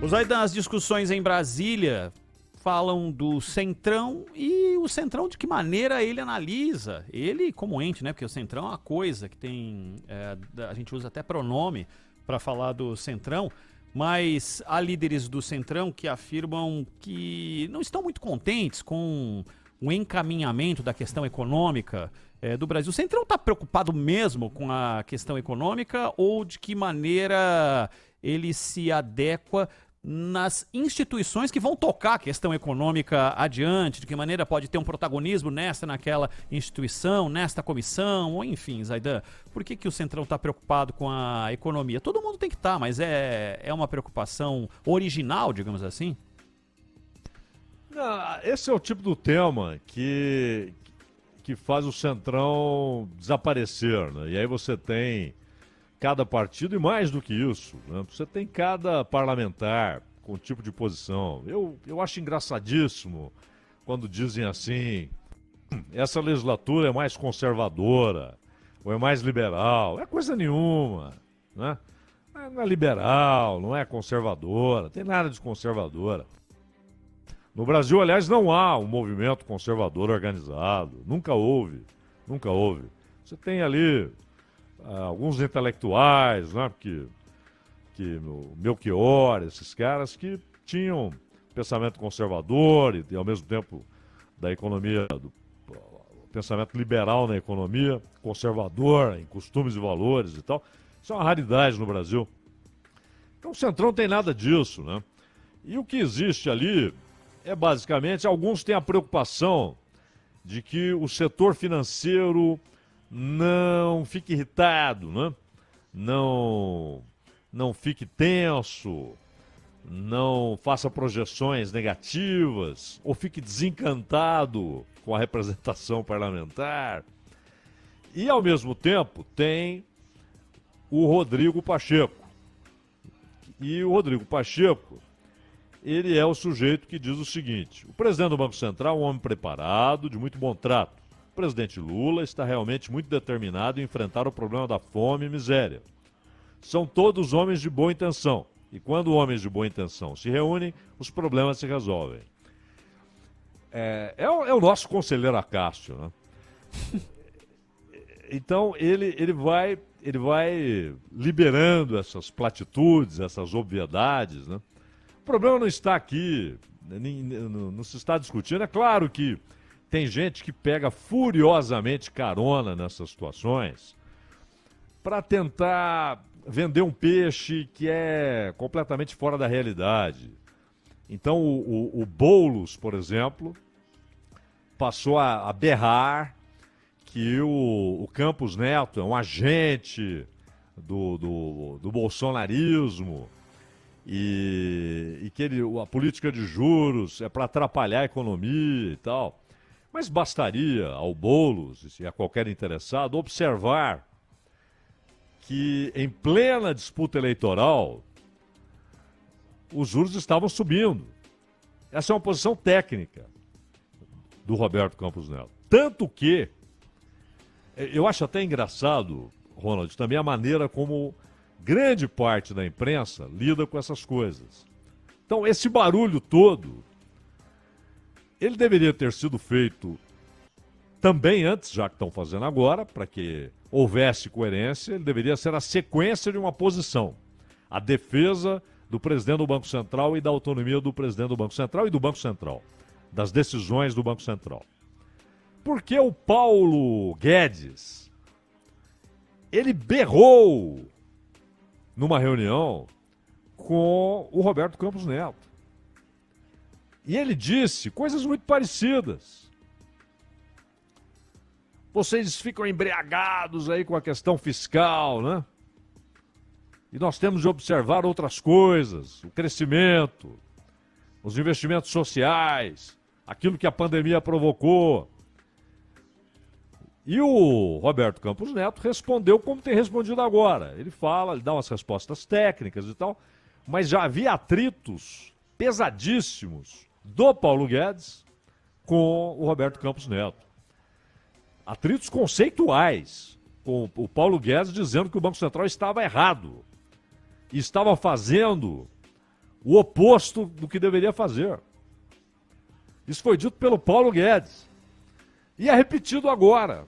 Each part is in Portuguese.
Os aí das discussões em Brasília falam do Centrão e o Centrão de que maneira ele analisa. Ele como ente, né? Porque o Centrão é uma coisa que tem... a gente usa até pronome para falar do Centrão, mas há líderes do Centrão que afirmam que não estão muito contentes com o encaminhamento da questão econômica do Brasil. O Centrão está preocupado mesmo com a questão econômica ou de que maneira ele se adequa nas instituições que vão tocar a questão econômica adiante, de que maneira pode ter um protagonismo nesta, naquela instituição, nesta comissão, ou enfim, Zaidan, por que o Centrão está preocupado com a economia? Todo mundo tem que estar, mas é uma preocupação original, digamos assim? Esse é o tipo do tema que faz o Centrão desaparecer, né? E aí você tem cada partido, e mais do que isso, né? Você tem cada parlamentar com um tipo de posição. Eu acho engraçadíssimo quando dizem assim, essa legislatura é mais conservadora, ou é mais liberal. É coisa nenhuma, né? Não é liberal, não é conservadora, tem nada de conservadora. No Brasil, aliás, não há um movimento conservador organizado, nunca houve, nunca houve. Você tem ali alguns intelectuais, né, que o Melchior, esses caras que tinham pensamento conservador e ao mesmo tempo da economia, do pensamento liberal na economia, conservador em costumes e valores e tal. Isso é uma raridade no Brasil. Então o Centrão não tem nada disso, né? E o que existe ali é basicamente, alguns têm a preocupação de que o setor financeiro não fique irritado, né? Não fique tenso, não faça projeções negativas, ou fique desencantado com a representação parlamentar. E, ao mesmo tempo, tem o Rodrigo Pacheco. E o Rodrigo Pacheco, ele é o sujeito que diz o seguinte: o presidente do Banco Central é um homem preparado, de muito bom trato. O presidente Lula está realmente muito determinado em enfrentar o problema da fome e miséria. São todos homens de boa intenção. E quando homens de boa intenção se reúnem, os problemas se resolvem. É o nosso conselheiro Acácio, né? Então ele vai liberando essas platitudes, essas obviedades, né? O problema não está aqui, não se está discutindo. É claro que tem gente que pega furiosamente carona nessas situações para tentar vender um peixe que é completamente fora da realidade. Então o Boulos, por exemplo, passou a berrar que o Campos Neto é um agente do bolsonarismo e que a política de juros é para atrapalhar a economia e tal. Mas bastaria ao Boulos e a qualquer interessado observar que em plena disputa eleitoral os juros estavam subindo. Essa é uma posição técnica do Roberto Campos Neto. Tanto que eu acho até engraçado, Ronald, também a maneira como grande parte da imprensa lida com essas coisas. Então, esse barulho todo, ele deveria ter sido feito também antes, já que estão fazendo agora, para que houvesse coerência. Ele deveria ser a sequência de uma posição. A defesa do presidente do Banco Central e da autonomia do presidente do Banco Central e do Banco Central, das decisões do Banco Central. Porque o Paulo Guedes, ele berrou numa reunião com o Roberto Campos Neto. E ele disse coisas muito parecidas. Vocês ficam embriagados aí com a questão fiscal, né? E nós temos de observar outras coisas, o crescimento, os investimentos sociais, aquilo que a pandemia provocou. E o Roberto Campos Neto respondeu como tem respondido agora. Ele dá umas respostas técnicas e tal, mas já havia atritos pesadíssimos do Paulo Guedes com o Roberto Campos Neto. Atritos conceituais, com o Paulo Guedes dizendo que o Banco Central estava errado. E estava fazendo o oposto do que deveria fazer. Isso foi dito pelo Paulo Guedes. E é repetido agora.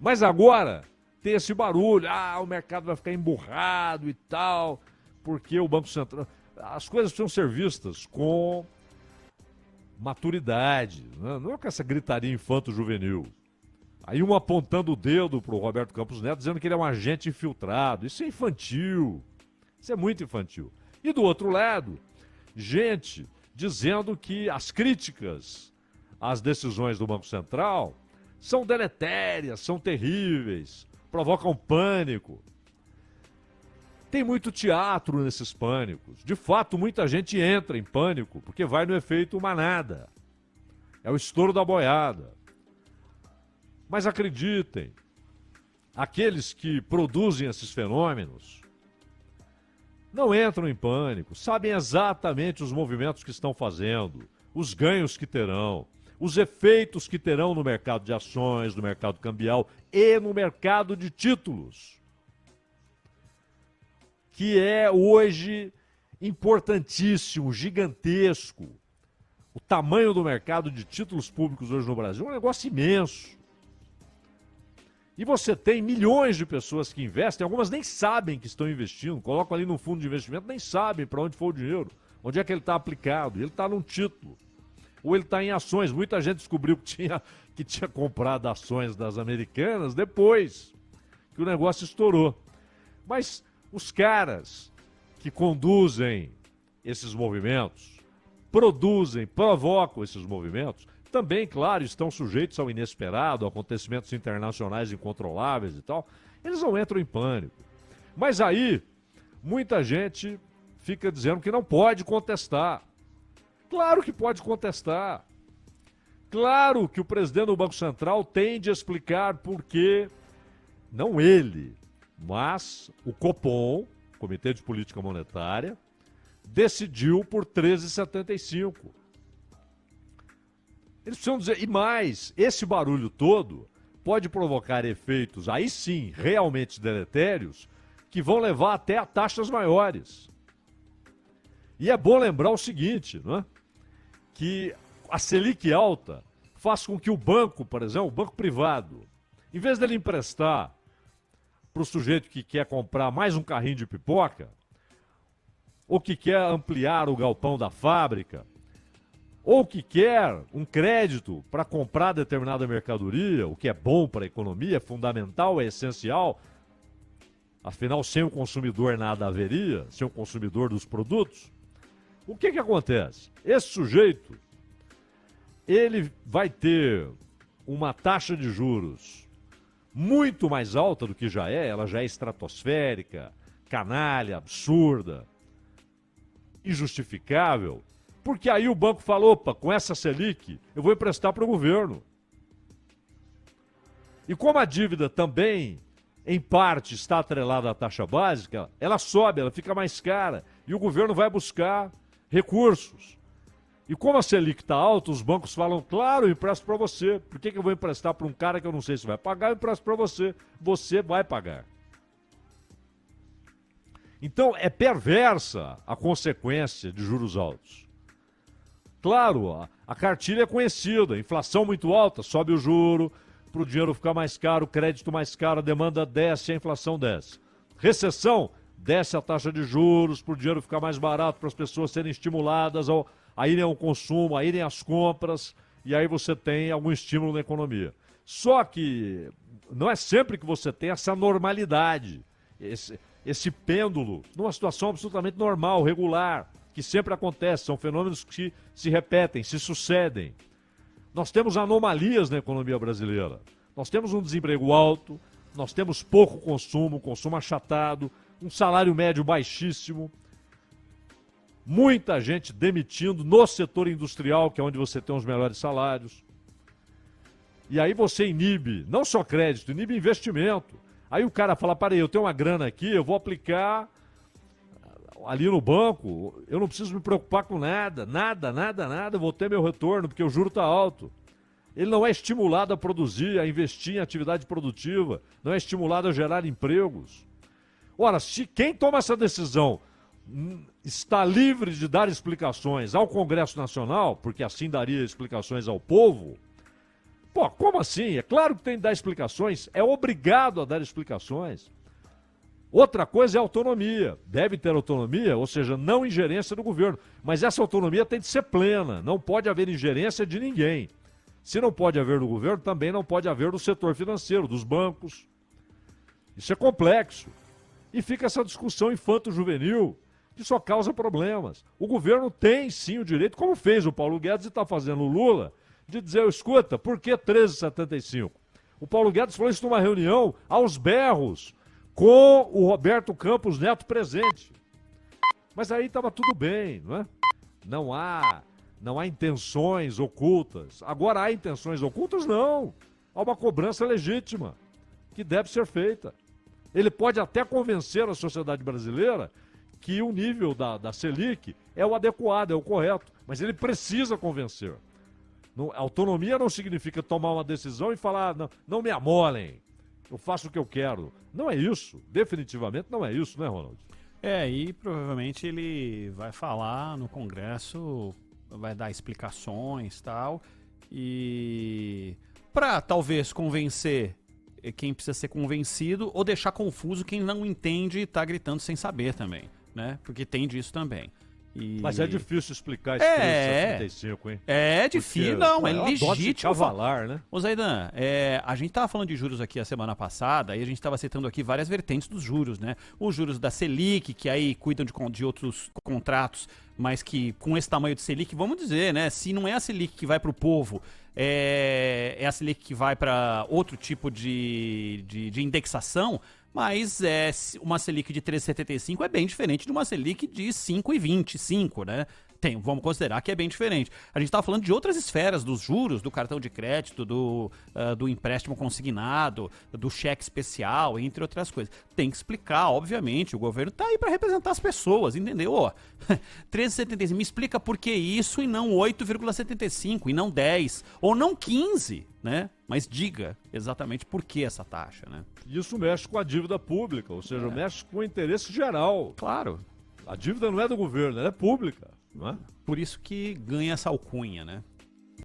Mas agora tem esse barulho. O mercado vai ficar emburrado e tal, porque o Banco Central... As coisas precisam ser vistas com maturidade, né? Não é com essa gritaria infanto-juvenil. Aí um apontando o dedo para o Roberto Campos Neto, dizendo que ele é um agente infiltrado. Isso é infantil. Isso é muito infantil. E do outro lado, gente dizendo que as críticas às decisões do Banco Central são deletérias, são terríveis, provocam pânico. Tem muito teatro nesses pânicos. De fato, muita gente entra em pânico porque vai no efeito manada. É o estouro da boiada. Mas acreditem, aqueles que produzem esses fenômenos não entram em pânico, sabem exatamente os movimentos que estão fazendo, os ganhos que terão, os efeitos que terão no mercado de ações, no mercado cambial e no mercado de títulos, que é hoje importantíssimo, gigantesco. O tamanho do mercado de títulos públicos hoje no Brasil é um negócio imenso. E você tem milhões de pessoas que investem, algumas nem sabem que estão investindo, colocam ali no fundo de investimento, nem sabem para onde foi o dinheiro, onde é que ele está aplicado. Ele está num título, ou ele está em ações. Muita gente descobriu que tinha comprado ações das americanas depois que o negócio estourou. Mas os caras que conduzem esses movimentos, produzem, provocam esses movimentos, também, claro, estão sujeitos ao inesperado, a acontecimentos internacionais incontroláveis e tal. Eles não entram em pânico. Mas aí, muita gente fica dizendo que não pode contestar. Claro que pode contestar. Claro que o presidente do Banco Central tem de explicar por que, não ele, mas o Copom, Comitê de Política Monetária, decidiu por 13,75. Eles precisam dizer, e mais, esse barulho todo pode provocar efeitos, aí sim, realmente deletérios, que vão levar até a taxas maiores. E é bom lembrar o seguinte, não é? Que a Selic alta faz com que o banco, por exemplo, o banco privado, em vez dele emprestar para o sujeito que quer comprar mais um carrinho de pipoca, ou que quer ampliar o galpão da fábrica, ou que quer um crédito para comprar determinada mercadoria, o que é bom para a economia, é fundamental, é essencial. Afinal, sem o consumidor nada haveria, sem o consumidor dos produtos. O que acontece? Esse sujeito, ele vai ter uma taxa de juros muito mais alta do que já é, ela já é estratosférica, canalha, absurda, injustificável, porque aí o banco fala, opa, com essa Selic eu vou emprestar para o governo. E como a dívida também, em parte, está atrelada à taxa básica, ela sobe, ela fica mais cara, e o governo vai buscar recursos. E como a Selic está alta, os bancos falam, claro, eu empresto para você. Por que eu vou emprestar para um cara que eu não sei se vai pagar? Eu empresto para você. Você vai pagar. Então, é perversa a consequência de juros altos. Claro, a cartilha é conhecida, inflação muito alta, sobe o juro, para o dinheiro ficar mais caro, crédito mais caro, a demanda desce, a inflação desce. Recessão, desce a taxa de juros, para o dinheiro ficar mais barato, para as pessoas serem estimuladas a irem ao consumo, a irem às compras, e aí você tem algum estímulo na economia. Só que não é sempre que você tem essa normalidade, esse pêndulo, numa situação absolutamente normal, regular, que sempre acontece, são fenômenos que se repetem, se sucedem. Nós temos anomalias na economia brasileira. Nós temos um desemprego alto, nós temos pouco consumo, consumo achatado, um salário médio baixíssimo, muita gente demitindo no setor industrial, que é onde você tem os melhores salários. E aí você inibe, não só crédito, inibe investimento. Aí o cara fala, peraí, eu tenho uma grana aqui, eu vou aplicar ali no banco, eu não preciso me preocupar com nada, eu vou ter meu retorno, porque o juro está alto. Ele não é estimulado a produzir, a investir em atividade produtiva, não é estimulado a gerar empregos. Ora, se quem toma essa decisão está livre de dar explicações ao Congresso Nacional, porque assim daria explicações ao povo. Pô, como assim? É claro que tem que dar explicações, é obrigado a dar explicações. Outra coisa é autonomia. Deve ter autonomia, ou seja, não ingerência do governo. Mas essa autonomia tem de ser plena, não pode haver ingerência de ninguém. Se não pode haver do governo, também não pode haver do setor financeiro, dos bancos. Isso é complexo. E fica essa discussão infanto-juvenil, que só causa problemas. O governo tem sim o direito, como fez o Paulo Guedes e está fazendo o Lula, de dizer, escuta, por que 13,75? O Paulo Guedes falou isso numa reunião aos berros, com o Roberto Campos Neto presente. Mas aí estava tudo bem, não é? Não há intenções ocultas. Agora há intenções ocultas? Não. Há uma cobrança legítima, que deve ser feita. Ele pode até convencer a sociedade brasileira que o nível da Selic é o adequado, é o correto, mas ele precisa convencer. Autonomia não significa tomar uma decisão e falar, não me amolem, eu faço o que eu quero. Não é isso, definitivamente não é isso, né, Ronald? E provavelmente ele vai falar no Congresso, vai dar explicações e tal, e para talvez convencer quem precisa ser convencido ou deixar confuso quem não entende e tá gritando sem saber também, né? Porque tem disso também. Mas é difícil explicar esse 3,75, hein? É difícil, não, é legítimo. Cavalar, né? Ô Zaidan, a gente tava falando de juros aqui a semana passada e a gente tava citando aqui várias vertentes dos juros, né? Os juros da Selic, que aí cuidam de outros contratos, mas que com esse tamanho de Selic, vamos dizer, né? Se não é a Selic que vai pro povo, é a Selic que vai para outro tipo de indexação, mas uma Selic de 3,75 é bem diferente de uma Selic de 5,25, né? Vamos considerar que é bem diferente. A gente estava falando de outras esferas dos juros, do cartão de crédito, do empréstimo consignado, do cheque especial, entre outras coisas. Tem que explicar, obviamente, o governo está aí para representar as pessoas, entendeu? 13,75, me explica por que isso e não 8,75, e não 10, ou não 15, né? Mas diga exatamente por que essa taxa, né? Isso mexe com a dívida pública, ou seja, mexe com o interesse geral. Claro. A dívida não é do governo, ela é pública, não é? Por isso que ganha essa alcunha, né?